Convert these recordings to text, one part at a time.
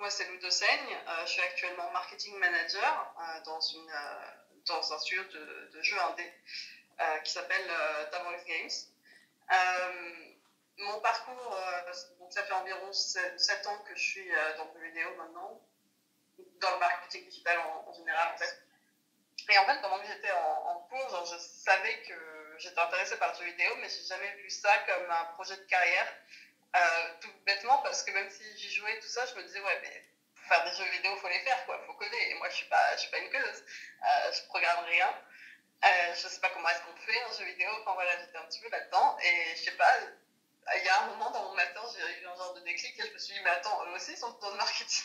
moi, c'est Lou Dessaigne. Je suis actuellement marketing manager dans un studio de jeux indé qui s'appelle Tamworth Games. Mon parcours, donc ça fait environ 7 ans que je suis dans le jeu vidéo maintenant, dans le marketing digital en général en fait. Et en fait, pendant que j'étais en cours, genre, je savais que j'étais intéressée par le jeu vidéo, mais j'ai jamais vu ça comme un projet de carrière. Tout bêtement, parce que même si j'y jouais tout ça, je me disais, ouais, mais pour faire des jeux vidéo, il faut les faire, quoi, faut coder. Et moi, je suis pas une codeuse, je programme rien. Je sais pas comment est-ce qu'on fait un jeu vidéo, enfin voilà, j'étais un petit peu là-dedans. Et je sais pas, il y a un moment dans mon master, j'ai eu un genre de déclic et je me suis dit, mais attends, eux aussi ils sont dans le marketing.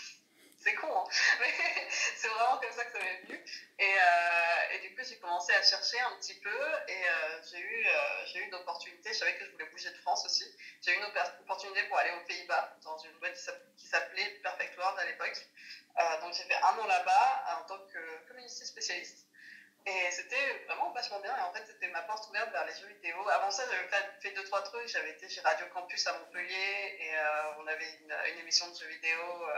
C'est con, hein, mais c'est vraiment comme ça que ça m'est venu. Et du coup, j'ai commencé à chercher un petit peu et j'ai eu une opportunité. Je savais que je voulais bouger de France aussi. J'ai eu une opportunité pour aller aux Pays-Bas dans une boîte qui s'appelait Perfect World à l'époque. Donc j'ai fait 1 an là-bas en tant que community spécialiste. Et c'était vraiment vachement bien. Et en fait, c'était ma porte ouverte vers les jeux vidéo. Avant ça, j'avais fait 2-3 trucs. J'avais été chez Radio Campus à Montpellier et on avait une émission de jeux vidéo.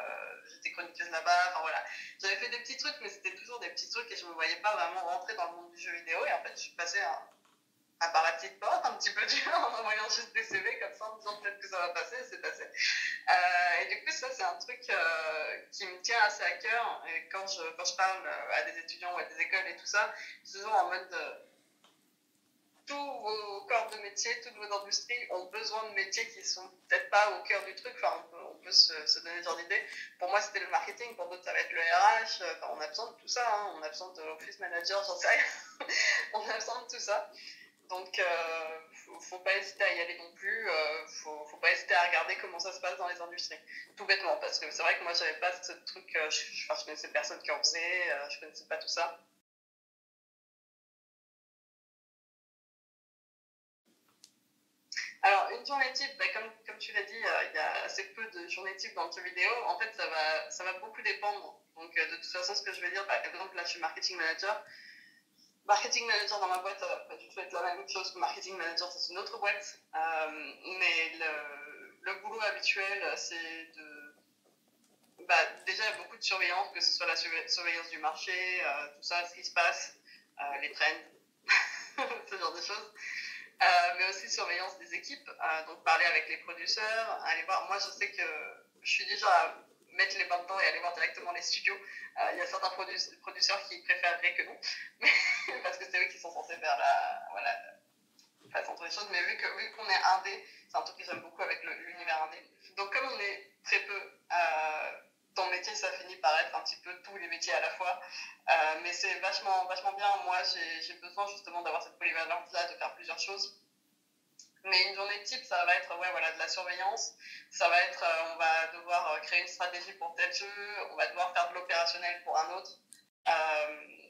J'étais chroniqueuse là-bas. Enfin voilà. J'avais fait des petits trucs, mais c'était toujours des petits trucs et je ne me voyais pas vraiment rentrer dans le monde du jeu vidéo. Et en fait, je suis passée un paradis de porte, un petit peu dur, en envoyant juste des CV comme ça, en me disant peut-être que ça va passer, et c'est passé. Et du coup, ça, c'est un truc qui me tient assez à cœur. Et quand je parle à des étudiants ou à des écoles et tout ça, c'est toujours en mode tous vos corps de métier, toutes vos industries ont besoin de métiers qui sont peut-être pas au cœur du truc. Enfin, on peut se donner ce genre d'idées. Pour moi, c'était le marketing. Pour d'autres, ça va être le RH. Enfin, on a besoin de tout ça. Hein. On a besoin de office manager, j'en sais rien. On a besoin de tout ça. Donc, faut pas hésiter à y aller non plus. Faut pas hésiter à regarder comment ça se passe dans les industries. Tout bêtement, parce que c'est vrai que moi, j'avais pas ce truc. Je connaissais personne qui en faisait. Je connaissais pas tout ça. Alors, une journée type, comme tu l'as dit, il y a assez peu de journées types dans le jeu vidéo. En fait, ça va beaucoup dépendre. Donc, de toute façon, ce que je vais dire, par exemple, là, je suis marketing manager. Marketing manager dans ma boîte, ça va pas du tout être la même chose que marketing manager dans une autre boîte. Mais le boulot habituel, c'est déjà beaucoup de surveillance, que ce soit la surveillance du marché, tout ça, ce qui se passe, les trends, ce genre de choses. Mais aussi surveillance des équipes, donc parler avec les producteurs, aller voir. Moi, je sais que je suis déjà à mettre les bains dedans et aller voir directement les studios. Il y a certains producteurs qui préféreraient que non, parce que c'est eux qui sont censés faire la centre des choses. Mais vu qu'on est indé, c'est un truc que j'aime beaucoup avec l'univers indé. Donc, comme on est très peu dans le métier, ça finit par être un petit peu tous les métiers à la fois. Mais c'est vachement bien. Moi, j'ai besoin justement d'avoir cette polyvalence-là, de faire plusieurs choses. Mais une journée type, ça va être de la surveillance. Ça va être, on va devoir créer une stratégie pour tel jeu. On va devoir faire de l'opérationnel pour un autre.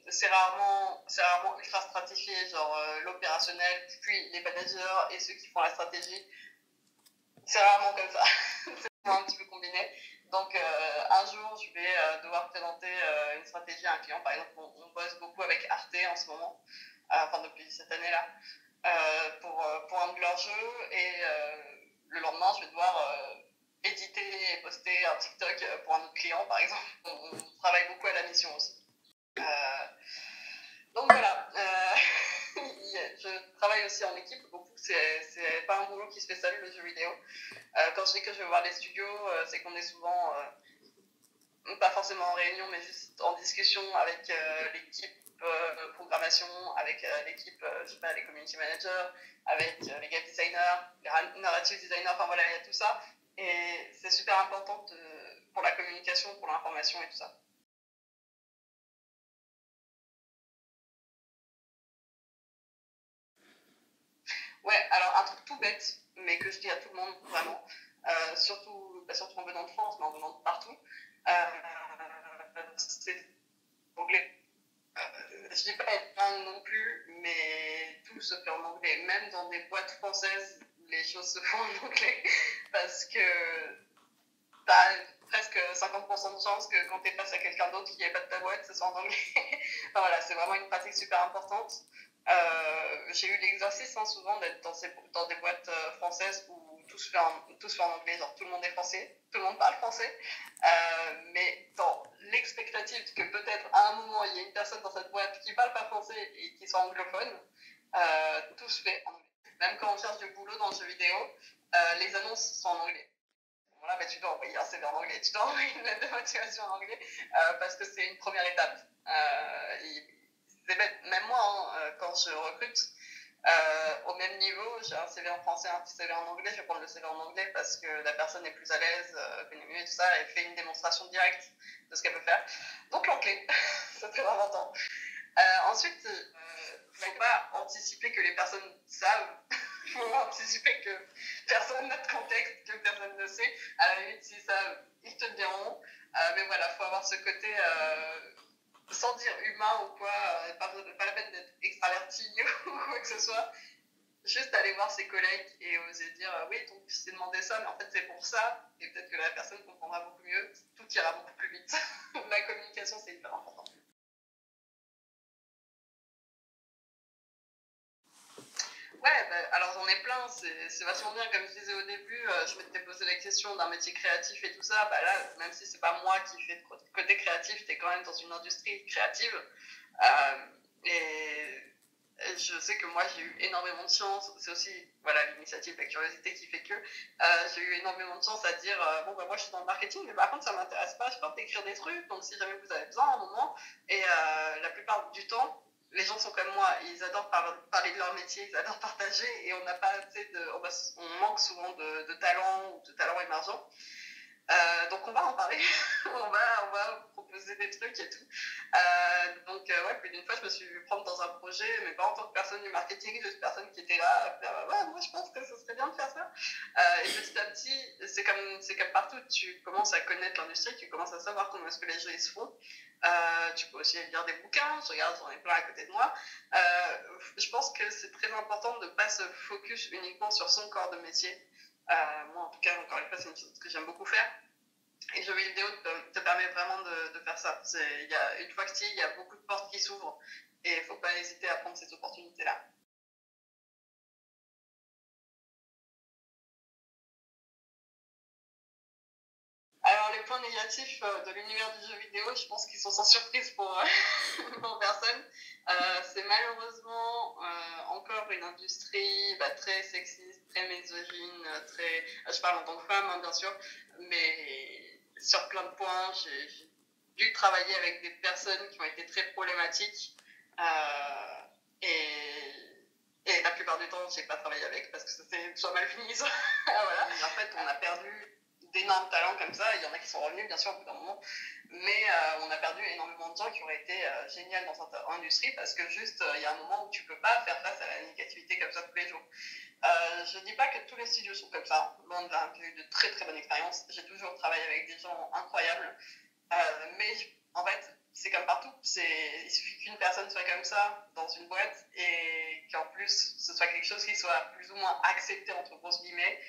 C'est rarement ultra stratifié, genre l'opérationnel, puis les managers et ceux qui font la stratégie. C'est rarement comme ça. C'est souvent un petit peu combiné. Donc, un jour, je vais devoir présenter une stratégie à un client. Par exemple, on bosse beaucoup avec Arte en ce moment, depuis cette année-là, pour un de leurs jeux. Et le lendemain, je vais devoir éditer et poster un TikTok pour un autre client, par exemple. On travaille beaucoup à la mission aussi. Donc voilà, je travaille aussi en équipe beaucoup. C'est pas un boulot qui se fait seul, le jeu vidéo. Quand je dis que je vais voir les studios, c'est qu'on est souvent pas forcément en réunion, mais juste en discussion avec l'équipe programmation, avec l'équipe, les community managers, avec les game designers, les narrative designers, enfin voilà, il y a tout ça. Et c'est super important pour la communication, pour l'information et tout ça. Ouais, alors un truc tout bête, mais que je dis à tout le monde vraiment, surtout en venant de France, mais en venant de partout, c'est l'anglais. Je dis pas être dingue non plus, mais tout se fait en anglais. Même dans des boîtes françaises, les choses se font en anglais parce que t'as presque 50% de chance que quand t'es face à quelqu'un d'autre qui n'est pas de ta boîte, ce soit en anglais. Enfin voilà, c'est vraiment une pratique super importante. J'ai eu l'exercice souvent d'être dans des boîtes françaises où tout se fait en anglais, genre tout le monde est français, tout le monde parle français, mais dans l'expectative que peut-être à un moment il y a une personne dans cette boîte qui parle pas français et qui soit anglophone, tout se fait en anglais. Même quand on cherche du boulot dans le jeu vidéo, les annonces sont en anglais. Voilà, bah, tu dois envoyer un CV en anglais, tu dois envoyer une lettre de motivation en anglais, parce que c'est une première étape. Même moi, hein, quand je recrute, au même niveau, j'ai un CV en français, un CV en anglais, je vais prendre le CV en anglais parce que la personne est plus à l'aise, connaît mieux et tout ça, et fait une démonstration directe de ce qu'elle peut faire. Donc l'anglais, c'est très important. Ensuite, il ne faut pas anticiper que les personnes savent. Il faut anticiper que personne n'a de contexte, que personne ne sait. À la limite, s'ils savent, ils te le diront. Mais voilà, il faut avoir ce côté, sans dire humain ou quoi, pas la peine d'être extraverti ou quoi que ce soit. Juste aller voir ses collègues et oser dire oui, donc je t'ai demandé ça, mais en fait c'est pour ça. Et peut-être que la personne comprendra beaucoup mieux. Tout ira beaucoup plus vite. La communication, c'est hyper important. Ouais, bah, alors j'en ai plein, c'est vachement bien. Comme je disais au début, je m'étais posé la question d'un métier créatif et tout ça. Bah là, même si c'est pas moi qui fais de côté créatif, t'es quand même dans une industrie créative. Et je sais que moi, j'ai eu énormément de chance. C'est aussi voilà, l'initiative, la curiosité qui fait que j'ai eu énormément de chance à dire bon, bah, moi, je suis dans le marketing, mais par contre, ça m'intéresse pas. Je peux écrire des trucs, donc si jamais vous avez besoin à un moment. Et la plupart du temps, les gens sont comme moi, ils adorent parler de leur métier, ils adorent partager et on n'a pas assez on manque souvent de talents ou de talents émergents. Donc on va en parler, on va proposer des trucs et tout. Ouais, plus d'une fois, je me suis vu prendre dans un projet, mais pas en tant que personne du marketing, juste personne qui était là à faire ouais, moi je pense que ce serait bien de faire ça. Et petit à petit, c'est comme partout, tu commences à connaître l'industrie, tu commences à savoir comment est-ce que les jeux ils se font. Tu peux aussi lire des bouquins, je regarde, j'en ai plein à côté de moi. Je pense que c'est très important de ne pas se focus uniquement sur son corps de métier. Moi, en tout cas, encore une fois, c'est une chose que j'aime beaucoup faire. Et le jeu vidéo te permet vraiment de faire ça. Une fois que tu y es, il y a beaucoup de portes qui s'ouvrent et il ne faut pas hésiter à prendre ces opportunités-là. Alors, les points négatifs de l'univers du jeu vidéo, je pense qu'ils sont sans surprise pour personne. C'est malheureusement encore une industrie très sexiste, très misogyne, je parle en tant que femme, hein, bien sûr, mais sur plein de points, j'ai dû travailler avec des personnes qui ont été très problématiques. Et la plupart du temps, je n'ai pas travaillé avec parce que c'était soit mal fini, soit. Voilà. Et en fait, on a perdu d'énormes talents comme ça. Il y en a qui sont revenus, bien sûr, au bout d'un moment. Mais on a perdu énormément de gens qui auraient été géniaux dans cette industrie parce que juste, il y a un moment où tu ne peux pas faire face à la négativité comme ça tous les jours. Je ne dis pas que tous les studios sont comme ça. Loin de là, j'ai eu de très très bonnes expériences. J'ai toujours travaillé avec des gens incroyables. Mais en fait, c'est comme partout. Il suffit qu'une personne soit comme ça dans une boîte et qu'en plus, ce soit quelque chose qui soit plus ou moins accepté entre grosses guillemets.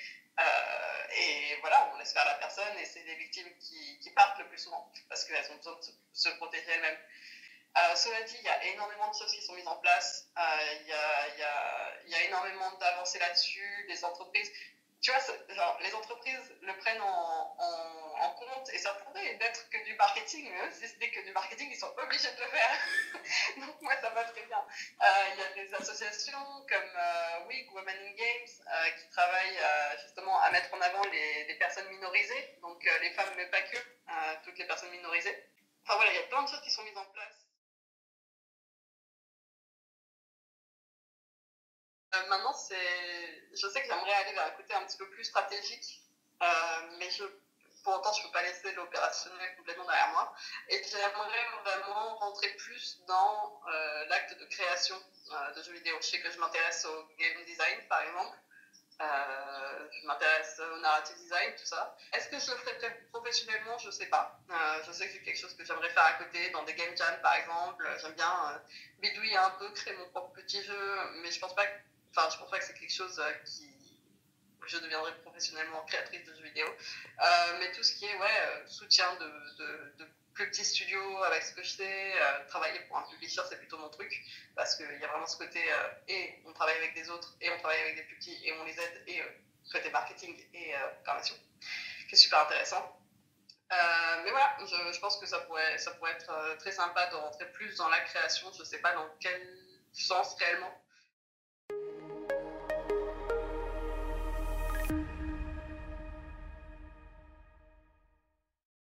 Et voilà, on laisse faire la personne et c'est les victimes qui partent le plus souvent parce qu'elles ont besoin de se protéger elles-mêmes. Cela dit, il y a énormément de choses qui sont mises en place. Il y a énormément d'avancées là-dessus. Les entreprises, tu vois, genre, les entreprises le prennent en compte et ça pourrait n'être que du marketing, mais eux, si c'était que du marketing, ils sont obligés de le faire. Donc moi, ça va très bien. Il y a des associations comme WIG, Women in Games, qui travaillent justement à mettre en avant les personnes minorisées, donc les femmes, mais pas que, toutes les personnes minorisées. Enfin voilà, il y a plein de choses qui sont mises en place. Maintenant, je sais que j'aimerais aller vers un côté un petit peu plus stratégique, mais pour autant, je ne peux pas laisser l'opérationnel complètement derrière moi. Et j'aimerais vraiment rentrer plus dans l'acte de création de jeux vidéo. Je sais que je m'intéresse au game design, par exemple. Je m'intéresse au narrative design, tout ça. Est-ce que je le ferais professionnellement? Je ne sais pas. Je sais que c'est quelque chose que j'aimerais faire à côté, dans des game jams par exemple. J'aime bien bidouiller un peu, créer mon propre petit jeu, mais je pense pas que c'est quelque chose que je deviendrai professionnellement créatrice de jeux vidéo. Mais tout ce qui est soutien de plus petits studios avec ce que je sais, travailler pour un publisher, c'est plutôt mon truc, parce qu'il y a vraiment ce côté, et on travaille avec des autres, et on travaille avec des plus petits, et on les aide, et côté marketing et programmation, qui est super intéressant. Mais voilà, je pense que ça pourrait être très sympa de rentrer plus dans la création. Je ne sais pas dans quel sens réellement.